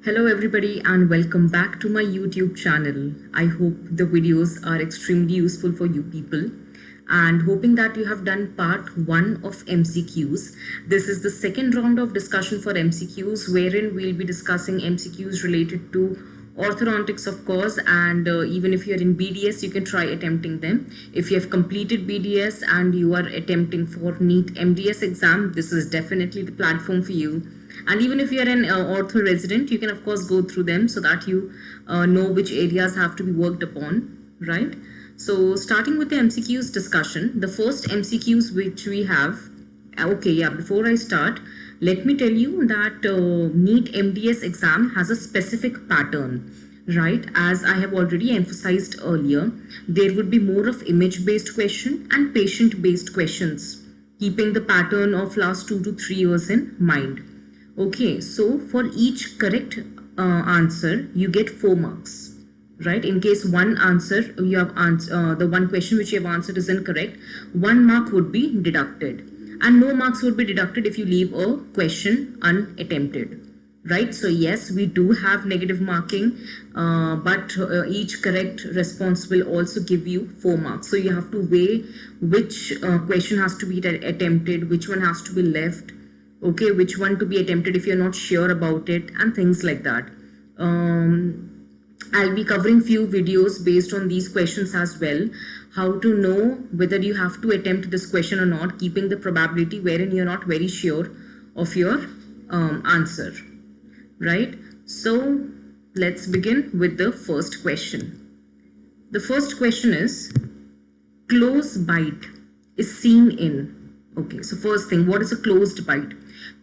Hello everybody and welcome back to my YouTube channel. I hope the videos are extremely useful for you people and hoping that you have done part 1 of MCQs. This is the second round of discussion for MCQs wherein we'll be discussing MCQs related to orthodontics of course, and even if you're in BDS you can try attempting them. If you have completed BDS and you are attempting for NEET MDS exam, this is definitely the platform for you. And even if you're an ortho resident, you can of course go through them so that you know which areas have to be worked upon, right? So starting with the MCQs discussion, the first MCQs which we have, before I start, let me tell you that NEET MDS exam has a specific pattern, right? As I have already emphasized earlier, there would be more of image-based question and patient-based questions, keeping the pattern of last 2 to 3 years in mind. Okay, so for each correct answer, you get 4 marks, right? In case one answer, you have the one question which you have answered is incorrect, 1 mark would be deducted. And no marks would be deducted if you leave a question unattempted, right? So yes, we do have negative marking, but each correct response will also give you 4 marks. So you have to weigh which question has to be attempted, which one has to be left, okay, which one to be attempted if you're not sure about it, and things like that. I'll be covering few videos based on these questions as well, how to know whether you have to attempt this question or not, keeping the probability wherein you're not very sure of your answer, right? So let's begin with the first question. The first question is, close bite is seen in. Okay, so first thing, what is a closed bite?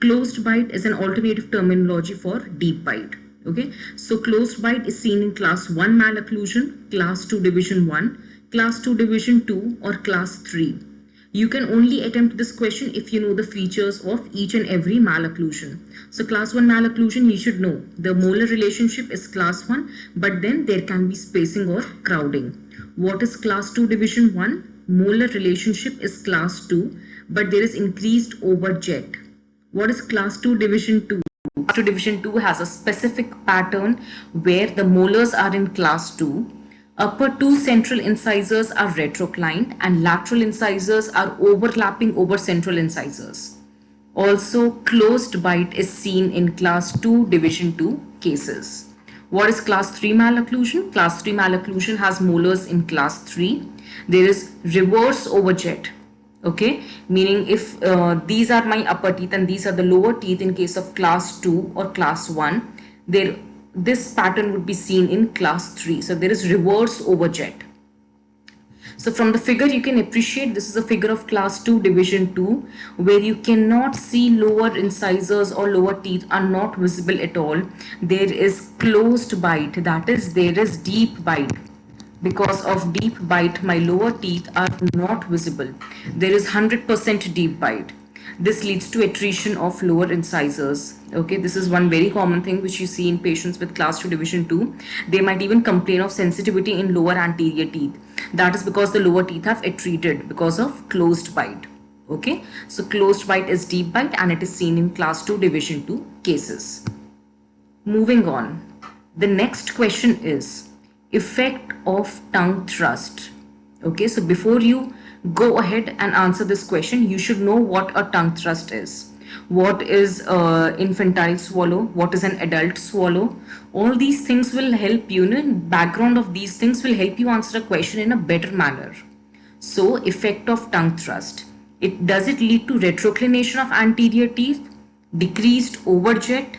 Closed bite is an alternative terminology for deep bite. Okay, so closed bite is seen in class 1 malocclusion, class 2 division 1, class 2 division 2, or class 3. You can only attempt this question if you know the features of each and every malocclusion. So class 1 malocclusion, you should know the molar relationship is class 1, but then there can be spacing or crowding. What is class 2 division 1? Molar relationship is class 2, but there is increased overjet. What is class 2 division 2? Class 2 division 2 has a specific pattern where the molars are in class 2. Upper 2 central incisors are retroclined and lateral incisors are overlapping over central incisors. Also, closed bite is seen in class 2 division 2 cases. What is class 3 malocclusion? Class 3 malocclusion has molars in class 3. There is reverse overjet. Okay, meaning if these are my upper teeth and these are the lower teeth in case of class 2 or class 1, this pattern would be seen in class 3. So there is reverse overjet. So from the figure you can appreciate this is a figure of class 2 division 2 where you cannot see lower incisors or lower teeth are not visible at all. There is closed bite, that is there is deep bite. Because of deep bite, my lower teeth are not visible. There is 100% deep bite. This leads to attrition of lower incisors. Okay, this is one very common thing which you see in patients with class 2 division 2. They might even complain of sensitivity in lower anterior teeth. That is because the lower teeth have attrited because of closed bite. Okay, so closed bite is deep bite and it is seen in class 2 division 2 cases. Moving on. The next question is effect of tongue thrust. Okay, so before you go ahead and answer this question, you should know what a tongue thrust is. What is infantile swallow? What is an adult swallow? All these things will help you, background of these things will help you answer a question in a better manner. So effect of tongue thrust. Does it lead to retroclination of anterior teeth, decreased overjet,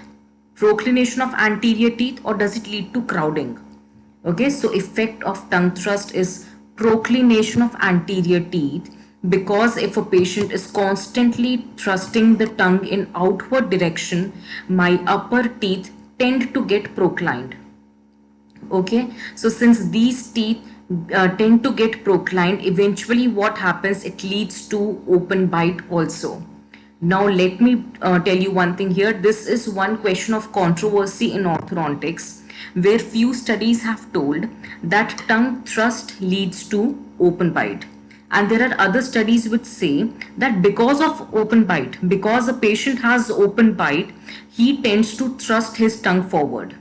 proclination of anterior teeth, or does it lead to crowding? Okay, so effect of tongue thrust is proclination of anterior teeth, because if a patient is constantly thrusting the tongue in outward direction, my upper teeth tend to get proclined. Okay, so since these teeth tend to get proclined, eventually what happens, it leads to open bite also. Now let me tell you one thing here. This is one question of controversy in orthodontics, where few studies have told that tongue thrust leads to open bite And there are other studies which say that because of open bite, because a patient has open bite, he tends to thrust his tongue forward,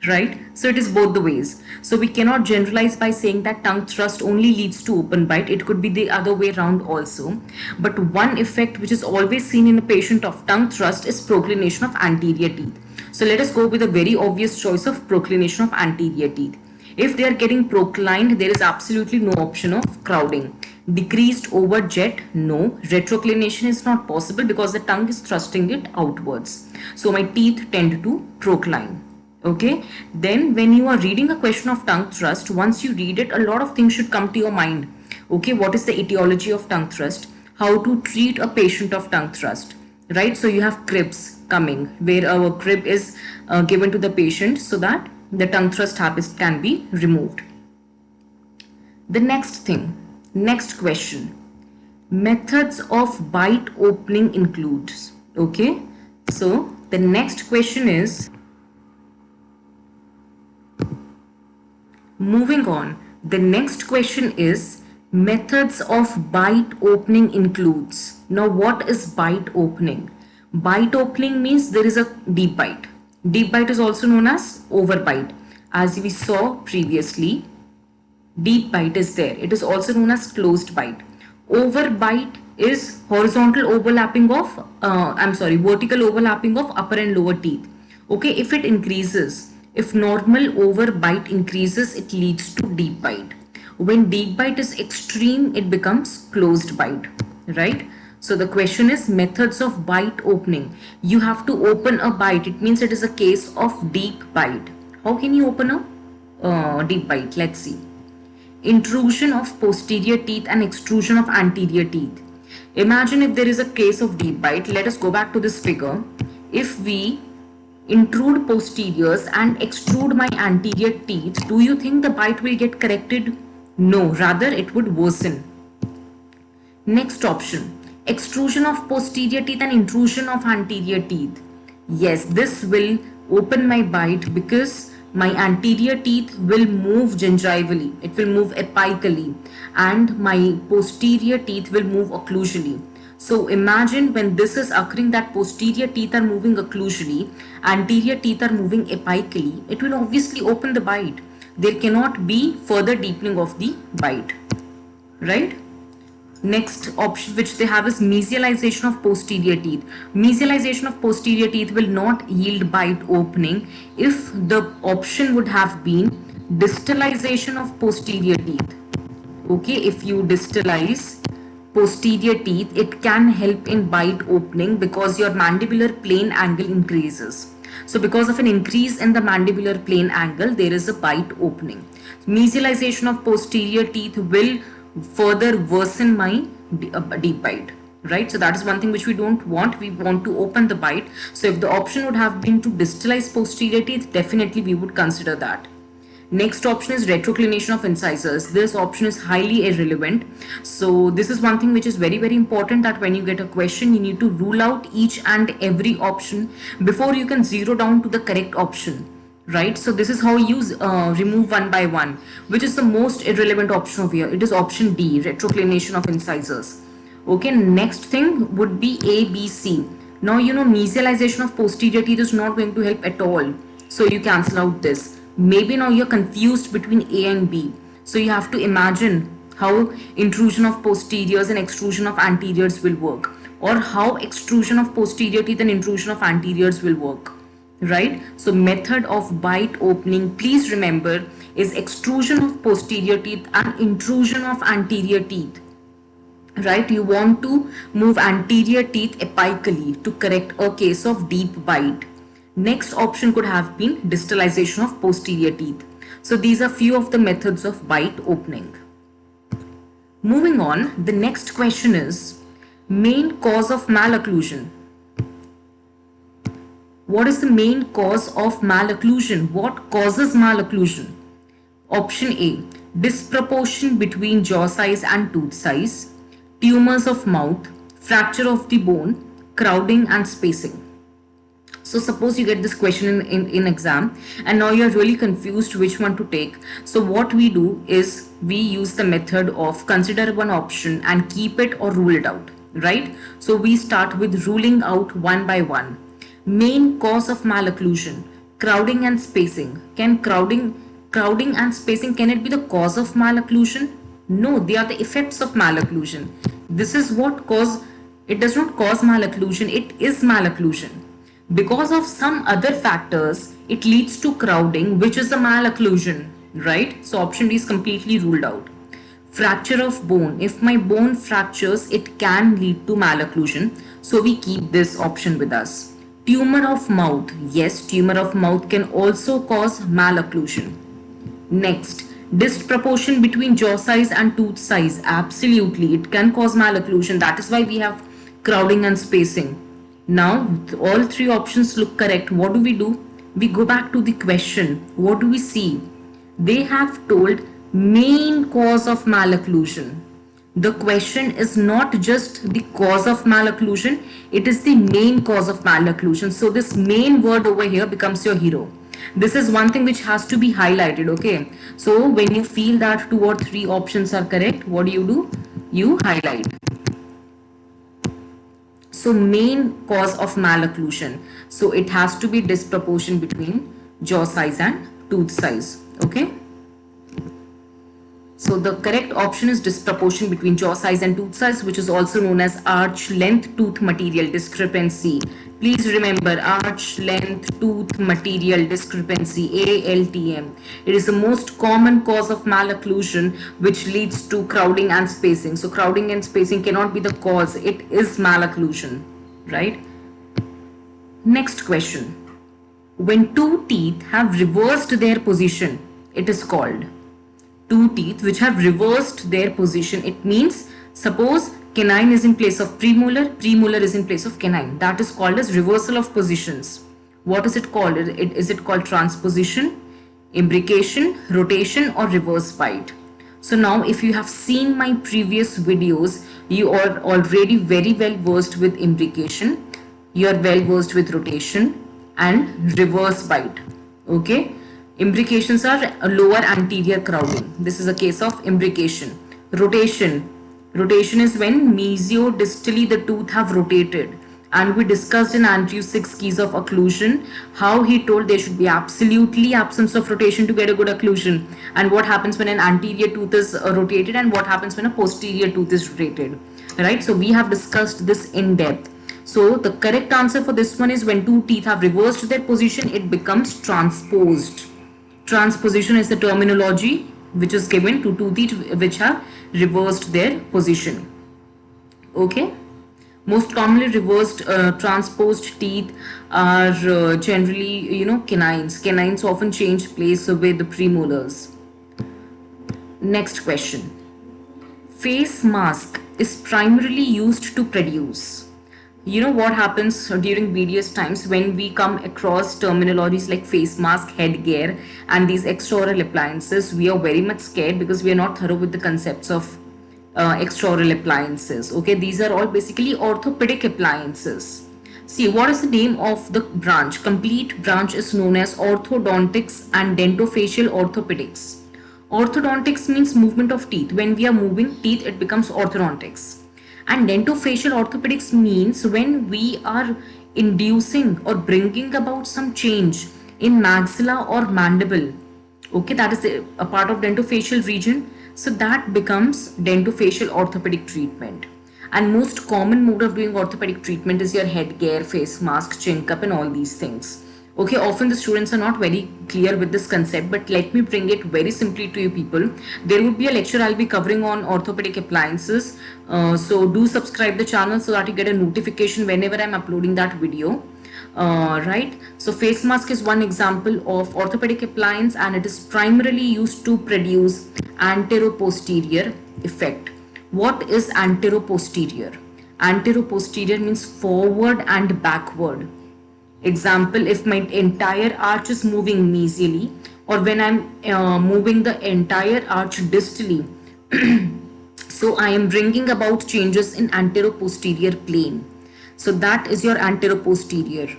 right? So it is both the ways. So we cannot generalize by saying that tongue thrust only leads to open bite. It could be the other way around also. But one effect which is always seen in a patient of tongue thrust is proclination of anterior teeth. So let us go with a very obvious choice of proclination of anterior teeth. If they are getting proclined, there is absolutely no option of crowding. Decreased overt jet, no. Retroclination is not possible because the tongue is thrusting it outwards. So my teeth tend to procline. Okay, then when you are reading a question of tongue thrust, once you read it, a lot of things should come to your mind. Okay, what is the etiology of tongue thrust? How to treat a patient of tongue thrust, right? So you have cribs coming where our crib is given to the patient so that the tongue thrust habits can be removed. The next question, methods of bite opening includes. Okay, so the next question is, moving on, the next question is methods of bite opening includes. Now what is bite opening? Bite opening means there is a deep bite. Deep bite is also known as overbite. As we saw previously, deep bite is there. It is also known as closed bite. Overbite is horizontal overlapping of, vertical overlapping of upper and lower teeth. Okay, if it increases, if normal overbite increases, it leads to deep bite. When deep bite is extreme, it becomes closed bite, right? So the question is methods of bite opening. You have to open a bite. It means it is a case of deep bite. How can you open a deep bite? Let's see. Intrusion of posterior teeth and extrusion of anterior teeth. Imagine if there is a case of deep bite. Let us go back to this figure. If we intrude posteriors and extrude my anterior teeth, do you think the bite will get corrected? No, rather it would worsen. Next option, extrusion of posterior teeth and intrusion of anterior teeth. Yes, this will open my bite because my anterior teeth will move gingivally, it will move apically, and my posterior teeth will move occlusally. So imagine when this is occurring that posterior teeth are moving occlusally, anterior teeth are moving apically, it will obviously open the bite. There cannot be further deepening of the bite, right? Next option which they have is mesialization of posterior teeth. Mesialization of posterior teeth will not yield bite opening if the option would have been distalization of posterior teeth. Okay, if you distalize posterior teeth, it can help in bite opening because your mandibular plane angle increases. So because of an increase in the mandibular plane angle, there is a bite opening. Mesialization of posterior teeth will further worsen my deep bite, right? So that is one thing which we don't want. We want to open the bite. So if the option would have been to distalize posterior teeth, definitely we would consider that. Next option is retroclination of incisors. This option is highly irrelevant. So this is one thing which is very, very important, that when you get a question, you need to rule out each and every option before you can zero down to the correct option, right? So this is how you remove one by one. Which is the most irrelevant option over here? It is option D, retroclination of incisors. Okay, next thing would be A, B, C. Now you know mesialization of posterior teeth is not going to help at all. So you cancel out this. Maybe now you're confused between A and B. So you have to imagine how intrusion of posteriors and extrusion of anteriors will work, or how extrusion of posterior teeth and intrusion of anteriors will work, right? So method of bite opening, please remember, is extrusion of posterior teeth and intrusion of anterior teeth, right? You want to move anterior teeth apically to correct a case of deep bite. Next option could have been distalization of posterior teeth. So these are few of the methods of bite opening. Moving on, the next question is main cause of malocclusion. What is the main cause of malocclusion? What causes malocclusion? Option A, disproportion between jaw size and tooth size, tumors of mouth, fracture of the bone, crowding and spacing. So suppose you get this question in exam and now you're really confused which one to take. So what we do is we use the method of consider one option and keep it or rule it out, right? So we start with ruling out one by one. Main cause of malocclusion, crowding and spacing. Can crowding and spacing, can it be the cause of malocclusion? No, they are the effects of malocclusion. This is what cause, it does not cause malocclusion, it is malocclusion. Because of some other factors, it leads to crowding, which is a malocclusion, right? So option D is completely ruled out. Fracture of bone. If my bone fractures, it can lead to malocclusion. So we keep this option with us. Tumor of mouth. Yes, tumor of mouth can also cause malocclusion. Next, disproportion between jaw size and tooth size. Absolutely, it can cause malocclusion. That is why we have crowding and spacing. Now, all three options look correct. What do? We go back to the question. What do we see? They have told main cause of malocclusion. The question is not just the cause of malocclusion, it is the main cause of malocclusion. So this main word over here becomes your hero. This is one thing which has to be highlighted, okay? So when you feel that 2 or 3 options are correct, what do? You highlight. So main cause of malocclusion. So it has to be disproportion between jaw size and tooth size. Okay. So the correct option is disproportion between jaw size and tooth size, which is also known as arch length tooth material discrepancy. Please remember arch length tooth material discrepancy, ALTM. It is the most common cause of malocclusion which leads to crowding and spacing. So crowding and spacing cannot be the cause, it is malocclusion, right? Next question. When two teeth have reversed their position, it is called two teeth which have reversed their position. It means suppose canine is in place of premolar, premolar is in place of canine. That is called as reversal of positions. What is it called? Is it called transposition, imbrication, rotation, or reverse bite? So now if you have seen my previous videos, you are already very well versed with imbrication, you are well versed with rotation and reverse bite. Okay. Imbrications are a lower anterior crowding. This is a case of imbrication. Rotation. Rotation is when mesiodistally the tooth have rotated. And we discussed in Andrew's 6 keys of occlusion how he told there should be absolutely absence of rotation to get a good occlusion. And what happens when an anterior tooth is rotated and what happens when a posterior tooth is rotated. Right? So we have discussed this in depth. So the correct answer for this one is when two teeth have reversed their position, it becomes transposed. Transposition is the terminology which is given to two teeth which have reversed their position. Okay. Most commonly reversed transposed teeth are generally, canines. Canines often change place with the premolars. Next question. Face mask is primarily used to produce. You know what happens during various times when we come across terminologies like face mask, headgear, and these extraoral appliances, we are very much scared because we are not thorough with the concepts of extraoral appliances. Okay, these are all basically orthopedic appliances. See, what is the name of the branch? Complete branch is known as orthodontics and dentofacial orthopedics. Orthodontics means movement of teeth. When we are moving teeth, it becomes orthodontics. And dentofacial orthopedics means when we are inducing or bringing about some change in maxilla or mandible. Okay, that is a part of dentofacial region. So that becomes dentofacial orthopedic treatment. And most common mode of doing orthopedic treatment is your headgear, face mask, chin cup, and all these things. Okay, often the students are not very clear with this concept, but let me bring it very simply to you people. There would be a lecture I'll be covering on orthopedic appliances. So do subscribe the channel so that you get a notification whenever I'm uploading that video. Right. So face mask is one example of orthopedic appliance and it is primarily used to produce anteroposterior effect. What is anteroposterior? Anteroposterior means forward and backward. Example, if my entire arch is moving mesially or when I'm moving the entire arch distally, so I am bringing about changes in anteroposterior plane. So that is your anteroposterior.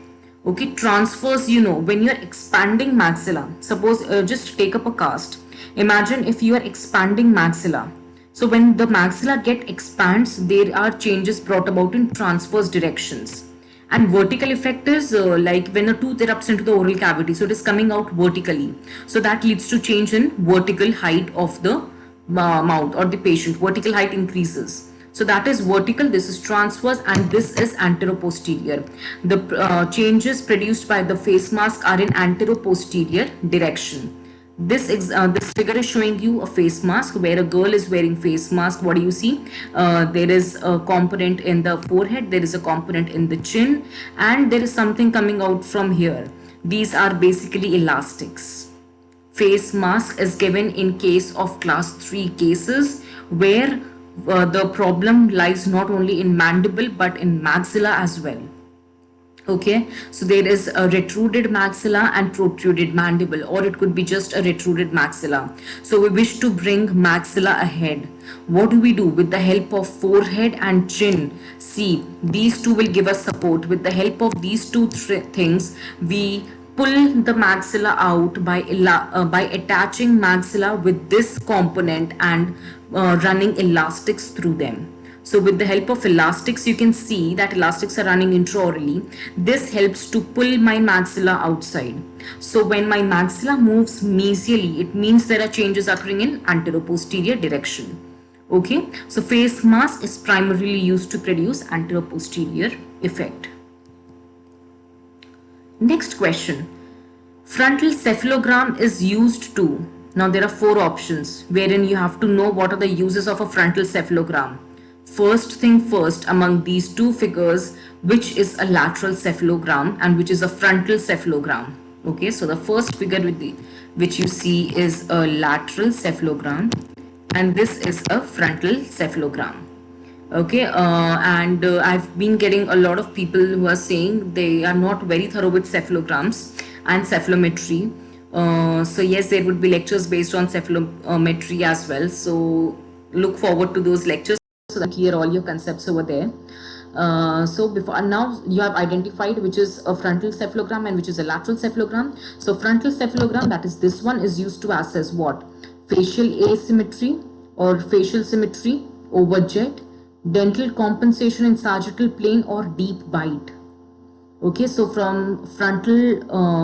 Okay, transfers, you know, when you're expanding maxilla, suppose just take up a cast. Imagine if you are expanding maxilla. So when the maxilla get expands, there are changes brought about in transverse directions. And vertical effect is like when a tooth erupts into the oral cavity, so it is coming out vertically. So that leads to change in vertical height of the mouth or the patient. Vertical height increases. So that is vertical, this is transverse, and this is anteroposterior. The changes produced by the face mask are in anteroposterior direction. This figure is showing you a face mask where a girl is wearing face mask. What do you see? There is a component in the forehead, there is a component in the chin, and there is something coming out from here. These are basically elastics. Face mask is given in case of class 3 cases where the problem lies not only in mandible but in maxilla as well. Okay, so there is a retruded maxilla and protruded mandible, or it could be just a retruded maxilla. So we wish to bring maxilla ahead. What do we do? With the help of forehead and chin, see, these two will give us support. With the help of these two things, we pull the maxilla out by attaching maxilla with this component and running elastics through them. So with the help of elastics, you can see that elastics are running intraorally. This helps to pull my maxilla outside. So when my maxilla moves mesially, it means there are changes occurring in anteroposterior direction. Okay, so face mask is primarily used to produce anteroposterior effect. Next question. Frontal cephalogram is used to. Now there are 4 options wherein you have to know what are the uses of a frontal cephalogram. First thing first, among these two figures, which is a lateral cephalogram and which is a frontal cephalogram. Okay, so the first figure which you see is a lateral cephalogram and this is a frontal cephalogram. Okay, I've been getting a lot of people who are saying they are not very thorough with cephalograms and cephalometry. So yes, there would be lectures based on cephalometry as well. So look forward to those lectures so that clear all your concepts over there. So before now you have identified which is a frontal cephalogram and which is a lateral cephalogram. So frontal cephalogram, that is this one, is used to assess what? Facial asymmetry or facial symmetry, overjet, dental compensation in sagittal plane or deep bite. Okay, so from frontal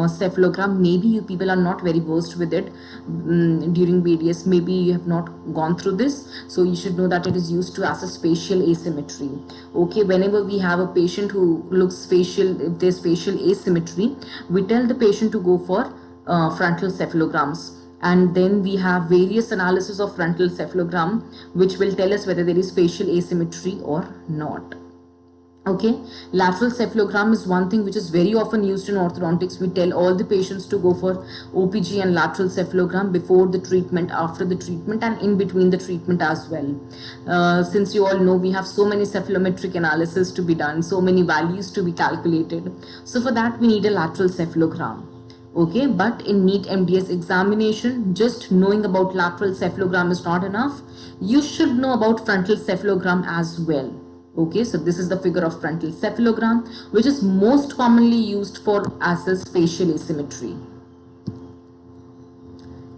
cephalogram, maybe you people are not very versed with it during BDS. Maybe you have not gone through this. So you should know that it is used to assess facial asymmetry. Okay, whenever we have a patient who looks facial, if there's facial asymmetry, we tell the patient to go for frontal cephalograms. And then we have various analysis of frontal cephalogram, which will tell us whether there is facial asymmetry or not. Okay, lateral cephalogram is one thing which is very often used in orthodontics. We tell all the patients to go for OPG and lateral cephalogram before the treatment, after the treatment, and in between the treatment as well. Since you all know, we have so many cephalometric analysis to be done, so many values to be calculated. So for that, we need a lateral cephalogram. Okay, but in NEET MDS examination, just knowing about lateral cephalogram is not enough. You should know about frontal cephalogram as well. Okay, so this is the figure of frontal cephalogram, which is most commonly used for assess facial asymmetry.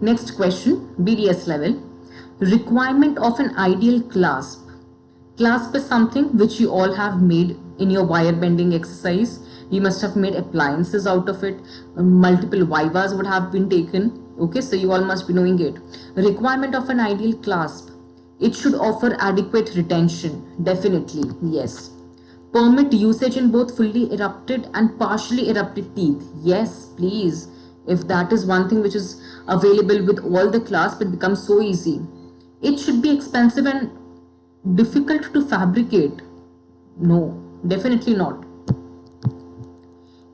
Next question, BDS level. Requirement of an ideal clasp. Clasp is something which you all have made in your wire bending exercise. You must have made appliances out of it. Multiple vivas would have been taken. Okay, so you all must be knowing it. Requirement of an ideal clasp. It should offer adequate retention. Definitely, yes. Permit usage in both fully erupted and partially erupted teeth. Yes, please. If that is one thing which is available with all the clasp, it becomes so easy. It should be expensive and difficult to fabricate. No, definitely not.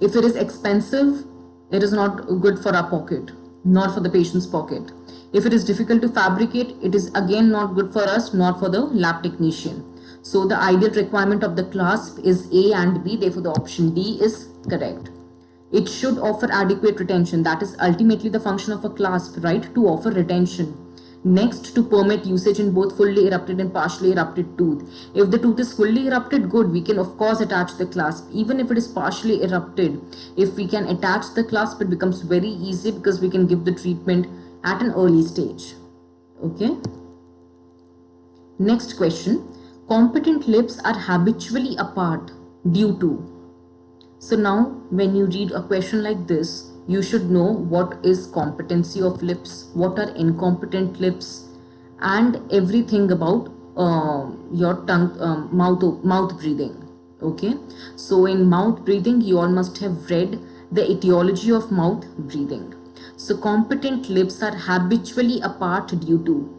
If it is expensive, it is not good for our pocket, not for the patient's pocket. If it is difficult to fabricate, it is again not good for us, not for the lab technician. So the ideal requirement of the clasp is A and B, therefore the option D is correct. It should offer adequate retention. That is ultimately the function of a clasp, right? To offer retention. Next, to permit usage in both fully erupted and partially erupted tooth. If the tooth is fully erupted, good, we can of course attach the clasp. Even if it is partially erupted, if we can attach the clasp, it becomes very easy because we can give the treatment at an early stage. Okay. Next question. Competent lips are habitually apart due to. So now when you read a question like this, you should know what is competency of lips, what are incompetent lips, and everything about your tongue, mouth breathing. Okay, so in mouth breathing, you all must have read the etiology of mouth breathing. So competent lips are habitually apart due to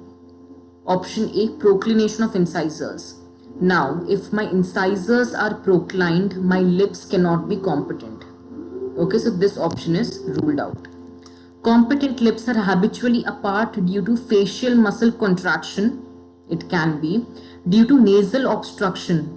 option A, proclination of incisors. Now, if my incisors are proclined, my lips cannot be competent. Okay, so this option is ruled out. Competent lips are habitually apart due to facial muscle contraction. It can be due to nasal obstruction.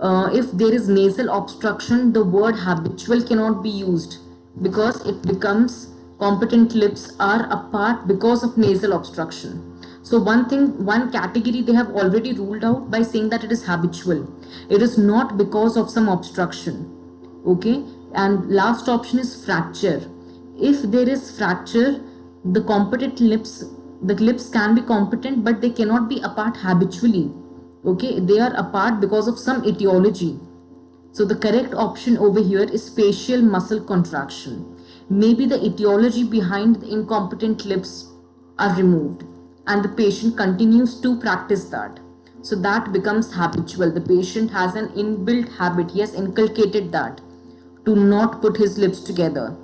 If there is nasal obstruction, the word habitual cannot be used because it becomes competent lips are apart because of nasal obstruction. So one category they have already ruled out by saying that it is habitual. It is not because of some obstruction. Okay, and last option is fracture. If there is fracture, the lips can be competent, but they cannot be apart habitually. Okay, they are apart because of some etiology. So the correct option over here is facial muscle contraction. Maybe the etiology behind the incompetent lips are removed and the patient continues to practice that. So that becomes habitual. The patient has an inbuilt habit. He has inculcated that to not put his lips together.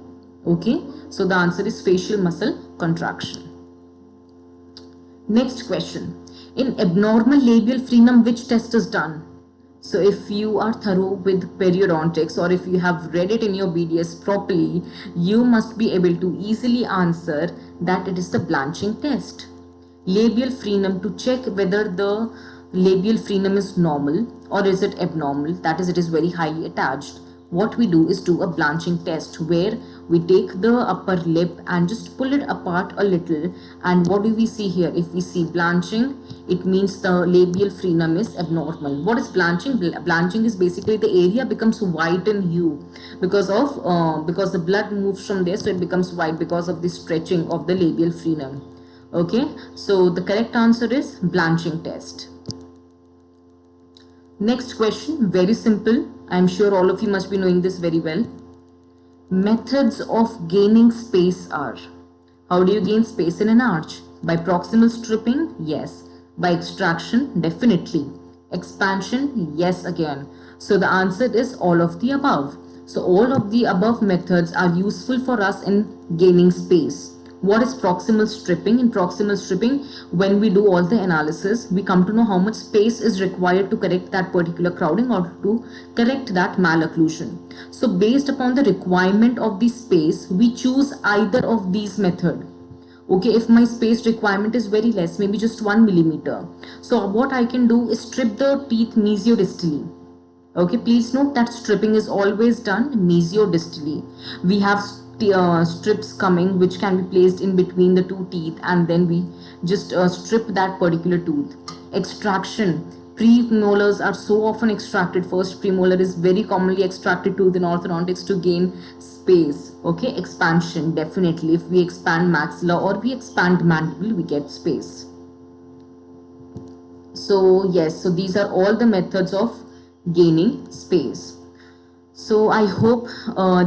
Okay, so the answer is facial muscle contraction. Next question. In abnormal labial frenum, which test is done? So if you are thorough with periodontics or if you have read it in your BDS properly, you must be able to easily answer that it is the blanching test. Labial frenum, to check whether the labial frenum is normal or is it abnormal, that is, it is very highly attached. What we do is do a blanching test where we take the upper lip and just pull it apart a little, and what do we see here? If we see blanching, it means the labial frenum is abnormal. What is blanching? Blanching is basically the area becomes white in hue because the blood moves from there, so it becomes white because of the stretching of the labial frenum. Okay, so the correct answer is blanching test. Next question, very simple. I am sure all of you must be knowing this very well. Methods of gaining space are. How do you gain space in an arch? By proximal stripping? Yes. By extraction? Definitely. Expansion? Yes again. So the answer is all of the above. So all of the above methods are useful for us in gaining space. What is proximal stripping? In proximal stripping, when we do all the analysis, we come to know how much space is required to correct that particular crowding or to correct that malocclusion. So based upon the requirement of the space, we choose either of these methods. Okay, if my space requirement is very less, maybe just 1 millimeter. So what I can do is strip the teeth mesiodistally. Okay, please note that stripping is always done mesiodistally. We have strips coming which can be placed in between the two teeth, and then we just strip that particular tooth. Extraction. Premolars are so often extracted. First premolar is very commonly extracted tooth in orthodontics to gain space. Okay, expansion. Definitely, if we expand maxilla or we expand mandible, we get space. So yes, so these are all the methods of gaining space. So I hope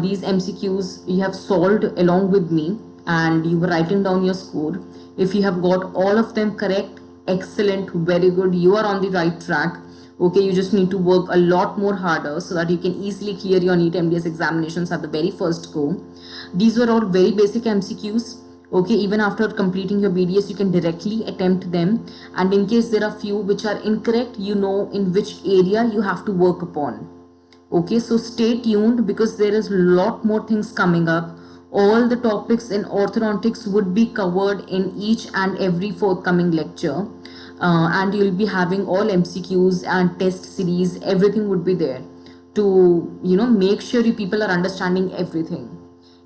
these MCQs you have solved along with me and you were writing down your score. If you have got all of them correct, excellent, very good, you are on the right track. Okay, you just need to work a lot more harder so that you can easily clear your NEET MDS examinations at the very first go. These were all very basic MCQs. Okay, even after completing your BDS, you can directly attempt them. And in case there are few which are incorrect, you know in which area you have to work upon. Okay, so stay tuned because there is a lot more things coming up. All the topics in orthodontics would be covered in each and every forthcoming lecture. And you'll be having all MCQs and test series, everything would be there to, make sure you people are understanding everything.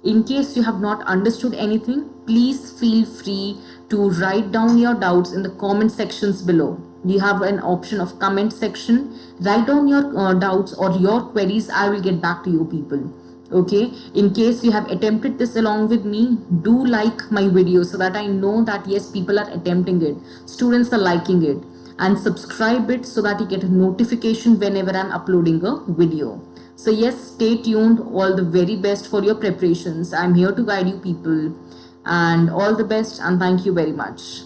In case you have not understood anything, please feel free to write down your doubts in the comment sections below. You have an option of comment section. Write down your doubts or your queries. I will get back to you people. Okay, in case you have attempted this along with me, do like my video so that I know that yes, people are attempting it, students are liking it, and subscribe it so that you get a notification whenever I'm uploading a video. So yes, stay tuned. All the very best for your preparations. I'm here to guide you people, and all the best, and thank you very much.